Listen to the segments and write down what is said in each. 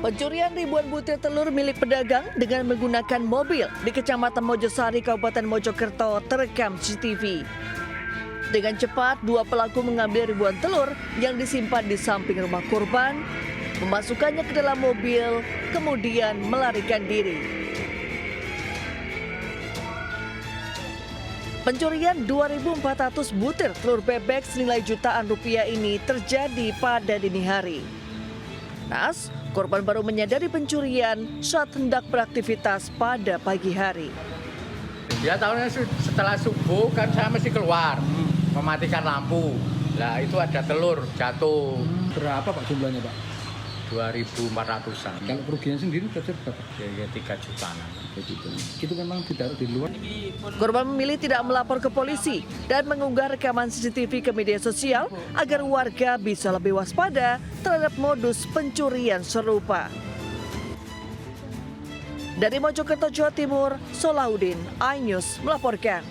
Pencurian ribuan butir telur milik pedagang dengan menggunakan mobil di Kecamatan Mojosari, Kabupaten Mojokerto terekam CCTV. Dengan cepat, dua pelaku mengambil ribuan telur yang disimpan di samping rumah korban, memasukkannya ke dalam mobil, kemudian melarikan diri. Pencurian 2.400 butir telur bebek senilai jutaan rupiah ini terjadi pada dini hari. Nas, korban baru menyadari pencurian saat hendak beraktivitas pada pagi hari. Ya tahunya setelah subuh kan saya mesti keluar mematikan lampu. Nah itu ada telur jatuh. Berapa Pak jumlahnya Pak? 2.400-an. Kalau kerugian sendiri berapa? Ya 3 jutaan. Itu memang ditaruh di luar. Korban memilih tidak melapor ke polisi dan mengunggah rekaman CCTV ke media sosial agar warga bisa lebih waspada terhadap modus pencurian serupa. Dari Mojokerto, Jawa Timur, Solahuddin, iNews melaporkan.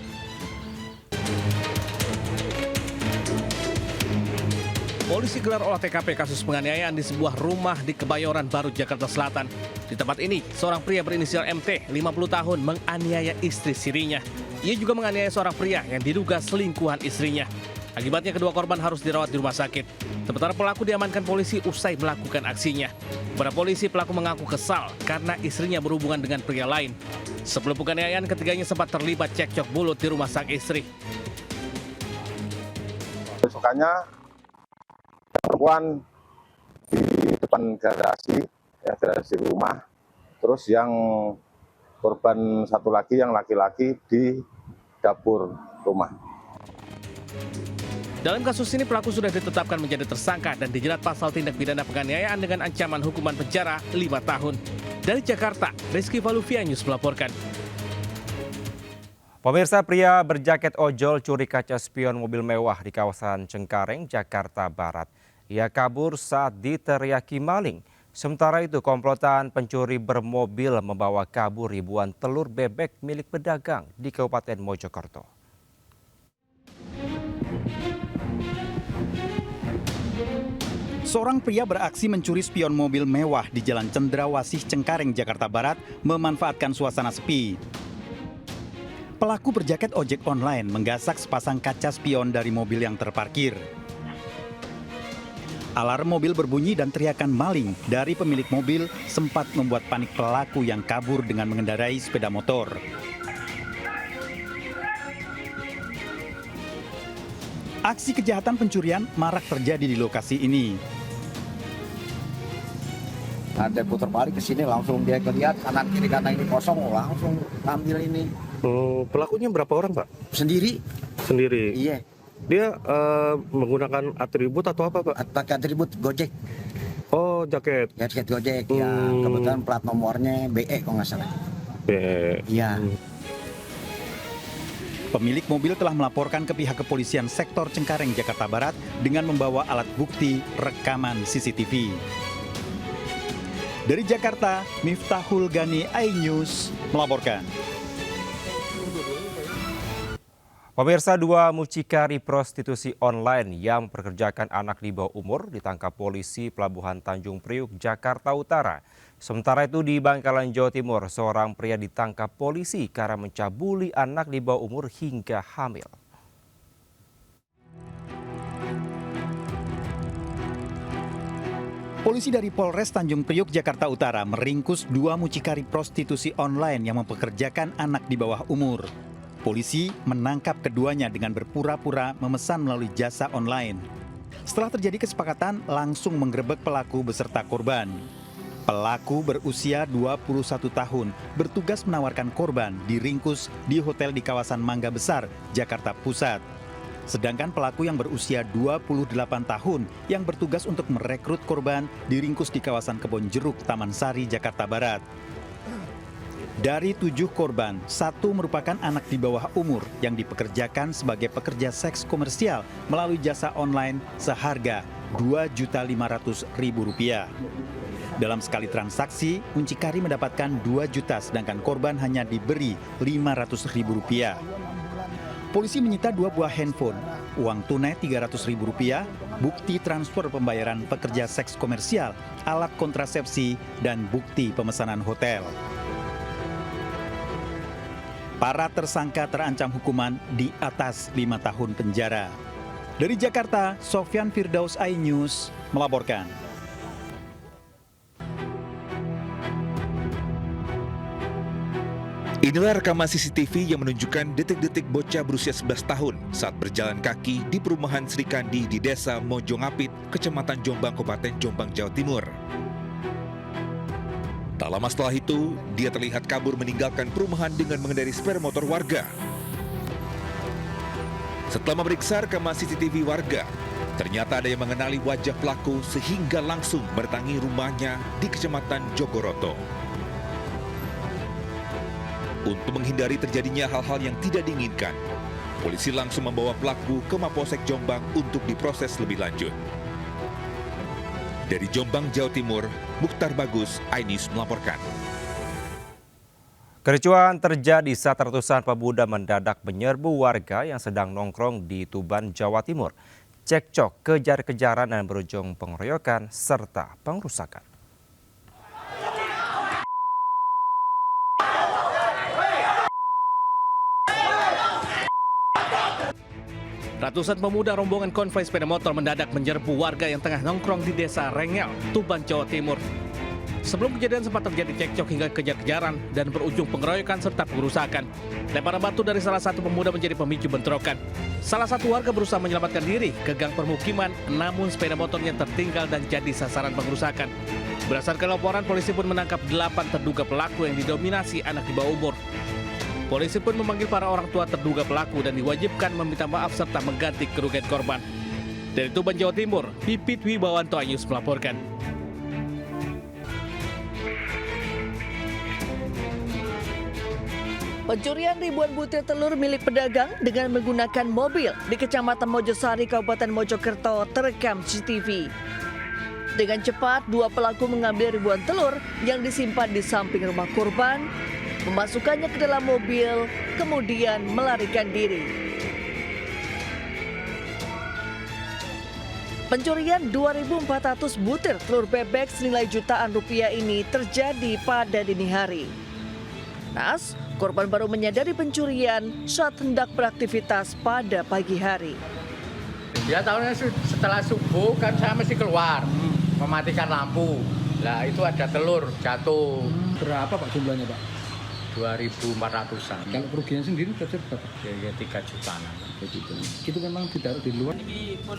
Polisi gelar olah TKP kasus penganiayaan di sebuah rumah di Kebayoran Baru, Jakarta Selatan. Di tempat ini, seorang pria berinisial MT, 50 tahun, menganiaya istri sirinya. Ia juga menganiaya seorang pria yang diduga selingkuhan istrinya. Akibatnya kedua korban harus dirawat di rumah sakit. Sementara pelaku diamankan polisi usai melakukan aksinya. Kepada polisi, pelaku mengaku kesal karena istrinya berhubungan dengan pria lain. Sebelum penganiayaan, ketiganya sempat terlibat cekcok mulut di rumah sang istri. Besokannya perempuan di depan garasi rumah, terus yang korban satu lagi yang laki-laki di dapur rumah. Dalam kasus ini pelaku sudah ditetapkan menjadi tersangka dan dijerat pasal tindak pidana penganiayaan dengan ancaman hukuman penjara 5 tahun. Dari Jakarta, Rizky Valuvia News melaporkan. Pemirsa, pria berjaket ojol curi kaca spion mobil mewah di kawasan Cengkareng, Jakarta Barat. Ia kabur saat diteriaki maling. Sementara itu, komplotan pencuri bermobil membawa kabur ribuan telur bebek milik pedagang di Kabupaten Mojokerto. Seorang pria beraksi mencuri spion mobil mewah di Jalan Cendrawasih, Cengkareng, Jakarta Barat, memanfaatkan suasana sepi. Pelaku berjaket ojek online menggasak sepasang kaca spion dari mobil yang terparkir. Alarm mobil berbunyi dan teriakan maling dari pemilik mobil sempat membuat panik pelaku yang kabur dengan mengendarai sepeda motor. Aksi kejahatan pencurian marak terjadi di lokasi ini. Ada putar balik ke sini langsung dia lihat kanan kiri karena ini kosong langsung ambil ini. Pelakunya berapa orang Pak? Sendiri. Sendiri? Iya. Dia menggunakan atribut atau apa Pak? Pakai atribut Gojek. Oh jaket? Jaket Gojek ya, kebetulan plat nomornya BE kalau nggak salah. BE? Iya. Pemilik mobil telah melaporkan ke pihak kepolisian sektor Cengkareng, Jakarta Barat dengan membawa alat bukti rekaman CCTV. Dari Jakarta, Miftahul Gani, iNews melaporkan. Pemirsa, dua mucikari prostitusi online yang mempekerjakan anak di bawah umur ditangkap polisi Pelabuhan Tanjung Priuk, Jakarta Utara. Sementara itu di Bangkalan, Jawa Timur, seorang pria ditangkap polisi karena mencabuli anak di bawah umur hingga hamil. Polisi dari Polres Tanjung Priuk, Jakarta Utara meringkus dua mucikari prostitusi online yang mempekerjakan anak di bawah umur. Polisi menangkap keduanya dengan berpura-pura memesan melalui jasa online. Setelah terjadi kesepakatan, langsung menggerebek pelaku beserta korban. Pelaku berusia 21 tahun bertugas menawarkan korban diringkus di hotel di kawasan Mangga Besar, Jakarta Pusat. Sedangkan pelaku yang berusia 28 tahun yang bertugas untuk merekrut korban diringkus di kawasan Kebon Jeruk, Taman Sari, Jakarta Barat. Dari 7 korban, 1 merupakan anak di bawah umur yang dipekerjakan sebagai pekerja seks komersial melalui jasa online seharga Rp2.500.000. Dalam sekali transaksi, mucikari mendapatkan 2 juta sedangkan korban hanya diberi Rp500.000. Polisi menyita 2 buah handphone, uang tunai Rp300.000, bukti transfer pembayaran pekerja seks komersial, alat kontrasepsi, dan bukti pemesanan hotel. Para tersangka terancam hukuman di atas 5 tahun penjara. Dari Jakarta, Sofyan Firdaus, iNews melaporkan. Inilah rekaman CCTV yang menunjukkan detik-detik bocah berusia 11 tahun saat berjalan kaki di perumahan Sri Kandi di Desa Mojongapit, Kecamatan Jombang, Kabupaten Jombang, Jawa Timur. Tak lama setelah itu, dia terlihat kabur meninggalkan perumahan dengan mengendarai sepeda motor warga. Setelah memeriksa rekaman CCTV warga, ternyata ada yang mengenali wajah pelaku sehingga langsung berdatangi rumahnya di Kecamatan Jogoroto. Untuk menghindari terjadinya hal-hal yang tidak diinginkan, polisi langsung membawa pelaku ke Mapolsek Jombang untuk diproses lebih lanjut. Dari Jombang, Jawa Timur, Mukhtar Bagus, iNews melaporkan. Kericuhan terjadi saat ratusan pemuda mendadak menyerbu warga yang sedang nongkrong di Tuban, Jawa Timur. Cekcok, kejar-kejaran dan berujung pengeroyokan serta pengrusakan. Ratusan pemuda rombongan konvoi sepeda motor mendadak menyerbu warga yang tengah nongkrong di Desa Rengel, Tuban, Jawa Timur. Sebelum kejadian sempat terjadi cekcok hingga kejar-kejaran dan berujung pengeroyokan serta pengerusakan. Lemparan batu dari salah satu pemuda menjadi pemicu bentrokan. Salah satu warga berusaha menyelamatkan diri ke gang permukiman, namun sepeda motornya tertinggal dan jadi sasaran pengerusakan. Berdasarkan laporan, polisi pun menangkap 8 terduga pelaku yang didominasi anak di bawah umur. Polisi pun memanggil para orang tua terduga pelaku dan diwajibkan meminta maaf serta mengganti kerugian korban. Dari Tuban, Jawa Timur, Pipit Wibawanto, iNews melaporkan. Pencurian ribuan butir telur milik pedagang dengan menggunakan mobil di Kecamatan Mojosari, Kabupaten Mojokerto terekam CCTV. Dengan cepat, dua pelaku mengambil ribuan telur yang disimpan di samping rumah korban, memasukkannya ke dalam mobil, kemudian melarikan diri. Pencurian 2.400 butir telur bebek senilai jutaan rupiah ini terjadi pada dini hari. Nas, korban baru menyadari pencurian saat hendak beraktivitas pada pagi hari. Ya tahunya setelah subuh kan saya mesti keluar mematikan lampu. Lah itu ada telur jatuh. Berapa Pak jumlahnya Pak? 2.400-an. Kalau kerugian sendiri berapa? Ya 3 jutaan. Itu memang ditaruh di luar.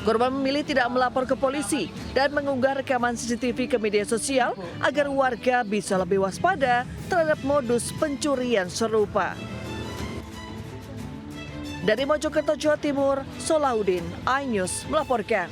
Korban memilih tidak melapor ke polisi dan mengunggah rekaman CCTV ke media sosial agar warga bisa lebih waspada terhadap modus pencurian serupa. Dari Mojokerto, Jawa Timur, Solahuddin, iNews melaporkan.